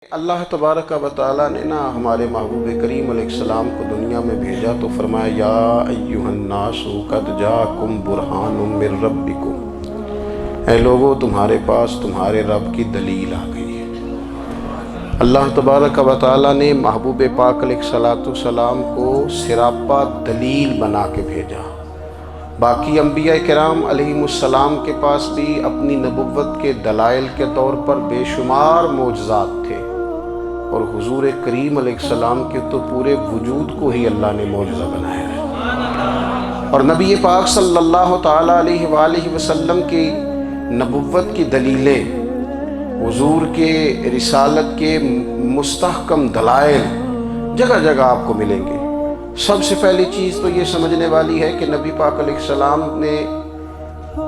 اللہ تبارک و تعالیٰ نے ہمارے محبوب کریم علیہ السلام کو دنیا میں بھیجا تو فرمایا یا ایھا الناس قد جاءکم برہان من ربکم، اے لوگو تمہارے پاس تمہارے رب کی دلیل آ گئی ہے۔ اللہ تبارک و تعالیٰ نے محبوب پاک علیہ السلام کو سراپا دلیل بنا کے بھیجا۔ باقی انبیاء کرام علیہم السلام کے پاس بھی اپنی نبوت کے دلائل کے طور پر بے شمار معجزات تھے، اور حضور کریم علیہ السلام کے تو پورے وجود کو ہی اللہ نے معجزہ بنایا ہے۔ اور نبی پاک صلی اللہ تعالیٰ علیہ وآلہ وسلم کی نبوت کی دلیلیں، حضور کے رسالت کے مستحکم دلائل جگہ جگہ آپ کو ملیں گے۔ سب سے پہلی چیز تو یہ سمجھنے والی ہے کہ نبی پاک علیہ السلام نے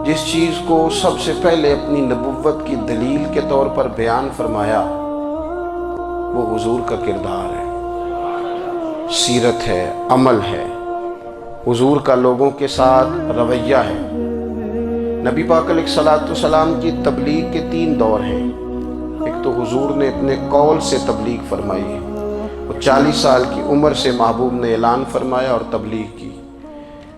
جس چیز کو سب سے پہلے اپنی نبوت کی دلیل کے طور پر بیان فرمایا وہ حضور کا کردار ہے، سیرت ہے، عمل ہے، حضور کا لوگوں کے ساتھ رویہ ہے۔ نبی پاک علیہ السلام کی تبلیغ کے 3 دور ہیں۔ ایک تو حضور نے اپنے قول سے تبلیغ فرمائی ہے، وہ 40 سال کی عمر سے محبوب نے اعلان فرمایا اور تبلیغ کی،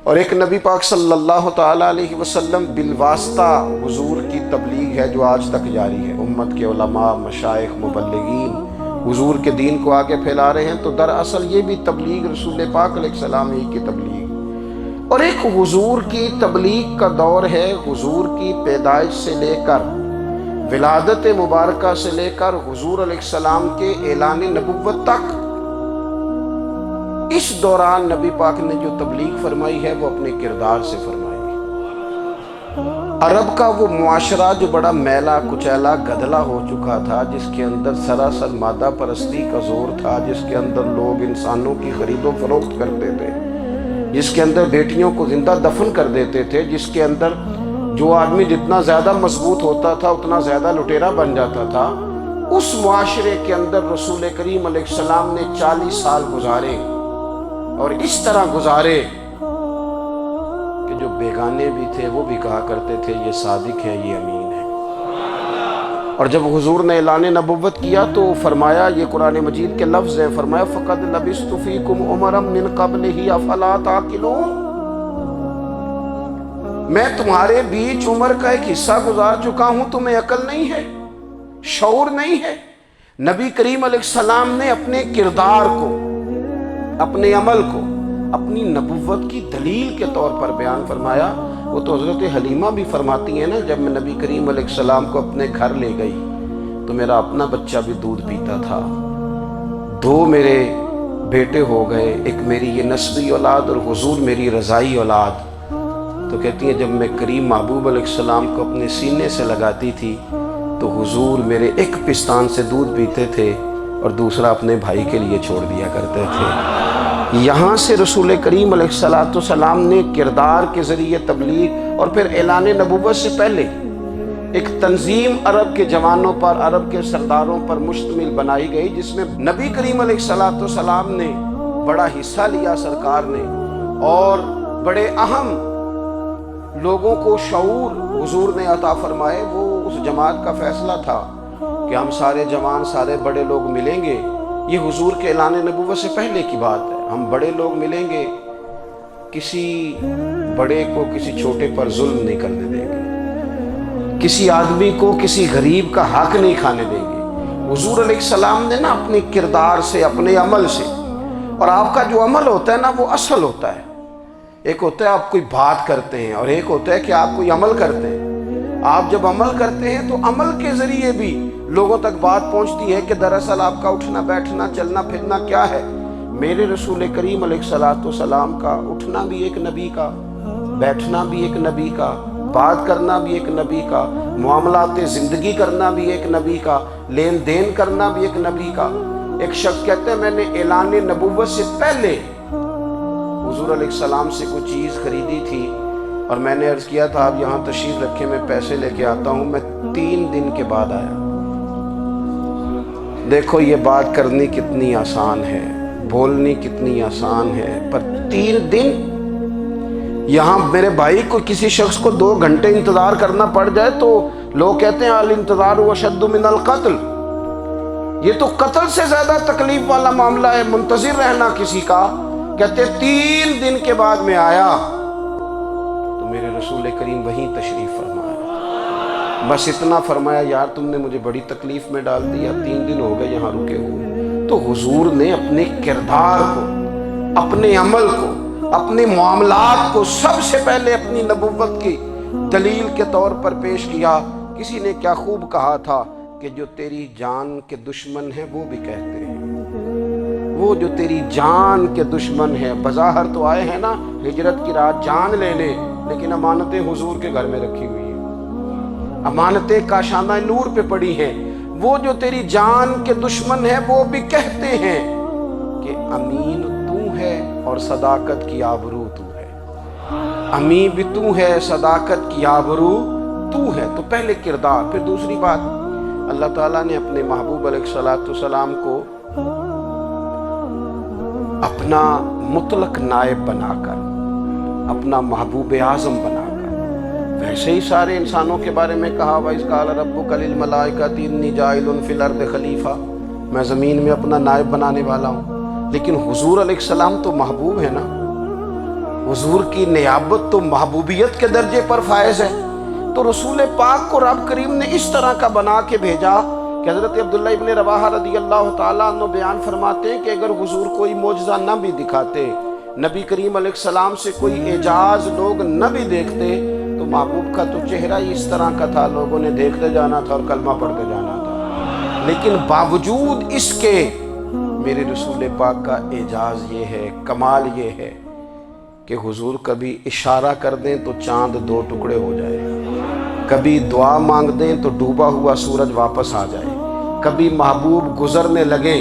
اور ایک نبی پاک صلی اللہ تعالیٰ علیہ وسلم بالواسطہ حضور کی تبلیغ ہے جو آج تک جاری ہے۔ امت کے علماء، مشائخ، مبلغین حضور کے دین کو آگے پھیلا رہے ہیں، تو دراصل یہ بھی تبلیغ رسول پاک علیہ السلام ہی کی تبلیغ۔ اور ایک حضور کی تبلیغ کا دور ہے، حضور کی پیدائش سے لے کر ولادت مبارکہ سے لے کر حضور علیہ السلام کے اعلان نبوت تک۔ اس دوران نبی پاک نے جو تبلیغ فرمائی ہے وہ اپنے کردار سے فرمائی ہے۔ عرب کا وہ معاشرہ جو بڑا میلا کچیلا گدلا ہو چکا تھا، جس کے اندر سراسر مادہ پرستی کا زور تھا، جس کے اندر لوگ انسانوں کی خرید و فروخت کرتے تھے، جس کے اندر بیٹیوں کو زندہ دفن کر دیتے تھے، جس کے اندر جو آدمی جتنا زیادہ مضبوط ہوتا تھا اتنا زیادہ لٹیرا بن جاتا تھا، اس معاشرے کے اندر رسول کریم علیہ السلام نے 40 سال گزارے، اور اس طرح گزارے کہ جو بیگانے بھی تھے وہ بھی کہا کرتے تھے یہ صادق ہے، یہ امین ہے۔ اور جب حضور نے اعلان نبوت کیا تو فرمایا، یہ قرآن مجید کے لفظ ہیں، فرمایا فَقَدْ لَبِثْتُ فِيكُمْ عُمَرًا مِّن قَبْلِهِ أَفَلَا تَعْقِلُونَ، میں تمہارے بیچ عمر کا ایک حصہ گزار چکا ہوں، تمہیں عقل نہیں ہے، شعور نہیں ہے۔ نبی کریم علیہ السلام نے اپنے کردار کو، اپنے عمل کو اپنی نبوت کی دلیل کے طور پر بیان فرمایا۔ وہ تو حضرت حلیمہ بھی فرماتی ہیں نا، جب میں نبی کریم علیہ السلام کو اپنے گھر لے گئی تو میرا اپنا بچہ بھی دودھ پیتا تھا، 2 میرے بیٹے ہو گئے، ایک میری یہ نسبی اولاد اور حضور میری رضائی اولاد۔ تو کہتی ہیں جب میں کریم محبوب علیہ السلام کو اپنے سینے سے لگاتی تھی تو حضور میرے ایک پستان سے دودھ پیتے تھے اور دوسرا اپنے بھائی کے لیے چھوڑ دیا کرتے تھے۔ یہاں سے رسول کریم علیہ السلام نے کردار کے ذریعے تبلیغ، اور پھر اعلان نبوت سے پہلے ایک تنظیم عرب کے جوانوں پر، عرب کے سرداروں پر مشتمل بنائی گئی، جس میں نبی کریم علیہ السلام نے بڑا حصہ لیا سرکار نے، اور بڑے اہم لوگوں کو شعور حضور نے عطا فرمائے۔ وہ اس جماعت کا فیصلہ تھا کہ ہم سارے جوان، سارے بڑے لوگ ملیں گے، یہ حضور کے اعلان نبوت سے پہلے کی بات ہے، ہم بڑے لوگ ملیں گے، کسی بڑے کو کسی چھوٹے پر ظلم نہیں کرنے دیں گے، کسی آدمی کو کسی غریب کا حق نہیں کھانے دیں گے۔ حضور علیہ السلام نے اپنے کردار سے، اپنے عمل سے، اور آپ کا جو عمل ہوتا ہے وہ اصل ہوتا ہے۔ ایک ہوتا ہے آپ کوئی بات کرتے ہیں، اور ایک ہوتا ہے کہ آپ کوئی عمل کرتے ہیں۔ آپ جب عمل کرتے ہیں تو عمل کے ذریعے بھی لوگوں تک بات پہنچتی ہے کہ دراصل آپ کا اٹھنا بیٹھنا، چلنا پھرنا کیا ہے۔ میرے رسول کریم علیہ السلام کا اٹھنا بھی ایک نبی کا، بیٹھنا بھی ایک نبی کا، بات کرنا بھی ایک نبی کا، معاملات زندگی کرنا بھی ایک نبی کا، لین دین کرنا بھی ایک نبی کا۔ ایک شخص کہتے ہیں میں نے اعلان نبوت سے پہلے حضور علیہ السلام سے کوئی چیز خریدی تھی، اور میں نے عرض کیا تھا آپ یہاں تشریف رکھے، میں پیسے لے کے آتا ہوں، میں 3 دن کے بعد آیا۔ دیکھو یہ بات کرنی کتنی آسان ہے، بولنی کتنی آسان ہے، پر 3 دن یہاں میرے بھائی کو، کسی شخص کو 2 گھنٹے انتظار کرنا پڑ جائے تو لوگ کہتے ہیں الانتظار اشد من القتل، یہ تو قتل سے زیادہ تکلیف والا معاملہ ہے، منتظر رہنا کسی کا۔ کہتے 3 دن کے بعد میں آیا تو میرے رسول کریم وہیں تشریف فرمایا، بس اتنا فرمایا یار تم نے مجھے بڑی تکلیف میں ڈال دیا، 3 دن ہو گئے یہاں رکے ہوئے۔ تو حضور نے اپنے کردار کو، اپنے عمل کو، اپنے معاملات کو سب سے پہلے اپنی نبوت کی دلیل کے طور پر پیش کیا۔ کسی نے کیا خوب کہا تھا کہ جو تیری جان کے دشمن ہیں وہ بھی کہتے ہیں، وہ جو تیری جان کے دشمن ہیں، بظاہر تو آئے ہیں نا ہجرت کی رات جان لے لے، لیکن امانتیں حضور کے گھر میں رکھی ہوئی ہیں، امانتیں کاشانہ نور پہ پڑی ہیں۔ وہ جو تیری جان کے دشمن ہیں وہ بھی کہتے ہیں کہ امین تو ہے اور صداقت کی آبرو تو ہے، امین بھی تو ہے، صداقت کی آبرو تو ہے۔ تو پہلے کردار، پھر دوسری بات، اللہ تعالیٰ نے اپنے محبوب علیہ السلام کو اپنا مطلق نائب بنا کر، اپنا محبوب اعظم بنا کر، ویسے ہی سارے انسانوں کے بارے میں کہا وَإِذْ قَالَ رَبُّكَ لِلْمَلَائِكَةِ إِنِّي جَاعِلٌ فِي الْأَرْضِ خَلِيفَةً، میں زمین میں اپنا نائب بنانے والا ہوں۔ لیکن حضور علیہ السلام تو محبوب ہے نا، حضور کی نیابت تو محبوبیت کے درجے پر فائز ہے۔ تو رسول پاک کو رب کریم نے اس طرح کا بنا کے بھیجا کہ حضرت عبداللہ ابن رواحہ رضی اللہ تعالیٰ عنہ بیان فرماتے ہیں کہ اگر حضور کوئی معجزہ نہ بھی دکھاتے، نبی کریم علیہ السلام سے کوئی اعجاز لوگ نہ بھی دیکھتے، تو محبوب کا تو چہرہ ہی اس طرح کا تھا، لوگوں نے دیکھتے جانا تھا اور کلمہ پڑھتے جانا تھا۔ لیکن باوجود اس کے میرے رسول پاک کا اعجاز یہ ہے، کمال یہ ہے کہ حضور کبھی اشارہ کر دیں تو چاند 2 ٹکڑے ہو جائے، کبھی دعا مانگ دیں تو ڈوبا ہوا سورج واپس آ جائے، کبھی محبوب گزرنے لگے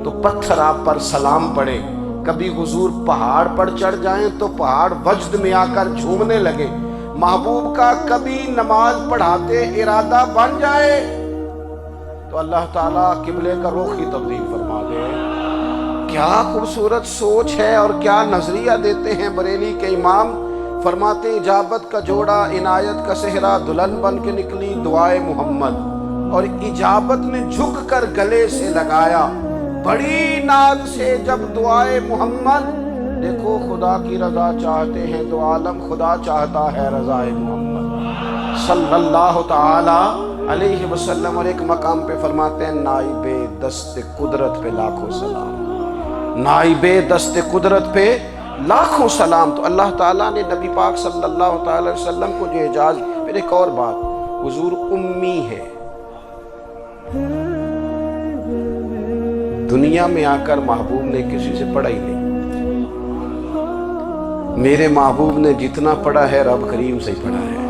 تو پتھر آپ پر سلام پڑے، کبھی حضور پہاڑ پر چڑھ جائیں تو پہاڑ وجد میں آ کر جھومنے لگے، محبوب کا کبھی نماز پڑھاتے ارادہ بن جائے تو اللہ تعالیٰ قبلے کا رخ ہی تبدیل فرما دے۔ کیا خوبصورت سوچ ہے اور کیا نظریہ دیتے ہیں بریلی کے امام، فرماتے ہیں اجابت کا جوڑا عنایت کا صحرا، دلہن بن کے نکلی دعائے محمد، اور اجابت نے جھک کر گلے سے لگایا بڑی ناز سے جب دعائے محمد۔ دیکھو خدا کی رضا چاہتے ہیں تو عالم خدا چاہتا ہے رضائے محمد صلی اللہ تعالی علیہ وسلم۔ اور ایک مقام پہ فرماتے ہیں نائب دست قدرت پہ لاکھوں سلام، نائب دست قدرت پہ لاکھوں سلام۔ تو اللہ تعالیٰ نے نبی پاک صلی اللہ تعالی وسلم کو جو اعجاز۔ پھر ایک اور بات، حضور امی ہے، دنیا میں آ کر محبوب نے کسی سے پڑھا ہی نہیں، میرے محبوب نے جتنا پڑھا ہے رب کریم سے ہی پڑھا ہے۔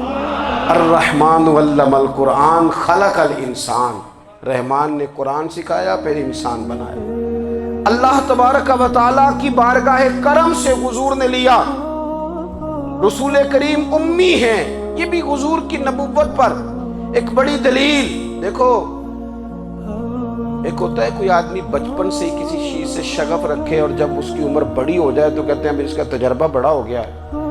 الرحمن علم القرآن خلق الانسان، رحمان نے قرآن سکھایا پھر انسان بنایا۔ اللہ تبارک و تعالیٰ کی بارگاہ کرم سے حضور نے لیا، رسول کریم امی ہیں، یہ بھی حضور کی نبوت پر ایک بڑی دلیل۔ دیکھو ایک ہوتا ہے کوئی آدمی بچپن سے کسی چیز سے شغف رکھے اور جب اس کی عمر بڑی ہو جائے تو کہتے ہیں اس کا تجربہ بڑا ہو گیا ہے،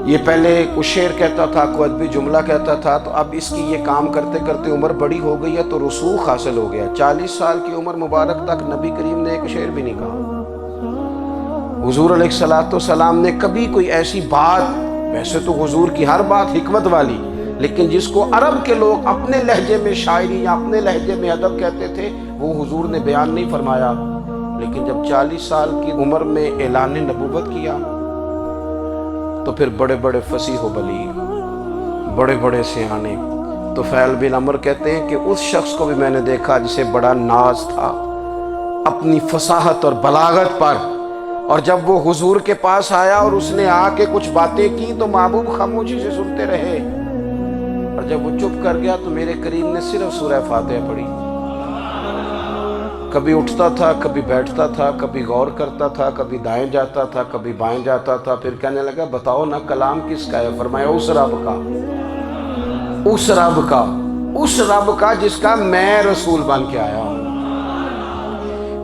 یہ پہلے کوئی شعر کہتا تھا، کوئی ادبی جملہ کہتا تھا، تو اب اس کی یہ کام کرتے کرتے عمر بڑی ہو گئی ہے تو رسوخ حاصل ہو گیا۔ 40 سال کی عمر مبارک تک نبی کریم نے ایک شعر بھی نہیں کہا۔ حضور علیہ السلام نے کبھی کوئی ایسی بات، ویسے تو حضور کی ہر بات حکمت والی، لیکن جس کو عرب کے لوگ اپنے لہجے میں شاعری یا اپنے لہجے میں ادب کہتے تھے، وہ حضور نے بیان نہیں فرمایا۔ لیکن جب 40 سال کی عمر میں اعلان نبوت کیا تو پھر بڑے بڑے فصیح و بلیغ، بڑے بڑے سیانے طفیل بن عمر کہتے ہیں کہ اس شخص کو بھی میں نے دیکھا جسے بڑا ناز تھا اپنی فصاحت اور بلاغت پر، اور جب وہ حضور کے پاس آیا اور اس نے آ کے کچھ باتیں کی تو محبوب خاموشی سے سنتے رہے، اور جب وہ چپ کر گیا تو میرے کریم نے صرف سورہ فاتحہ پڑھی۔ کبھی اٹھتا تھا، کبھی بیٹھتا تھا، کبھی غور کرتا تھا، کبھی دائیں جاتا تھا، کبھی بائیں جاتا تھا، پھر کہنے لگا بتاؤ نا کلام کس کا ہے؟ فرمایا اس رب کا، اس رب کا، اس رب کا جس کا میں رسول بن کے آیا ہوں۔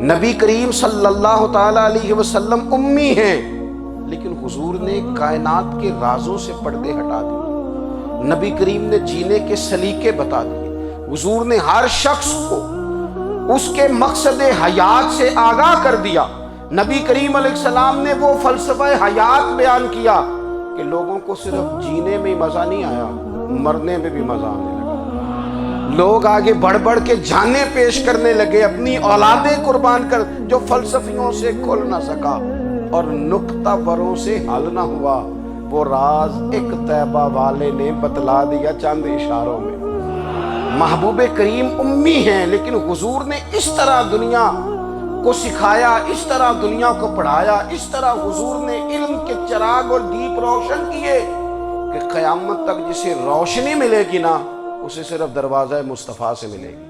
نبی کریم صلی اللہ تعالی علیہ وسلم امی ہیں، لیکن حضور نے کائنات کے رازوں سے پردے ہٹا دیے، نبی کریم نے جینے کے سلیقے بتا دیے، حضور نے ہر شخص کو اس کے مقصد حیات سے آگاہ کر دیا۔ نبی کریم علیہ السلام نے وہ فلسفہ حیات بیان کیا کہ لوگوں کو صرف جینے میں مزہ نہیں آیا، مرنے میں بھی مزہ آنے لگا۔ لوگ آگے بڑھ بڑھ کے جانیں پیش کرنے لگے، اپنی اولادیں قربان کر، جو فلسفیوں سے کھل نہ سکا اور نکتہ وروں سے حل نہ ہوا، وہ راز ایک طیبہ والے نے بتلا دیا چند اشاروں میں۔ محبوب کریم امی ہیں، لیکن حضور نے اس طرح دنیا کو سکھایا، اس طرح دنیا کو پڑھایا، اس طرح حضور نے علم کے چراغ اور دیپ روشن کیے کہ قیامت تک جسے روشنی ملے گی نا، اسے صرف دروازہ مصطفیٰ سے ملے گی۔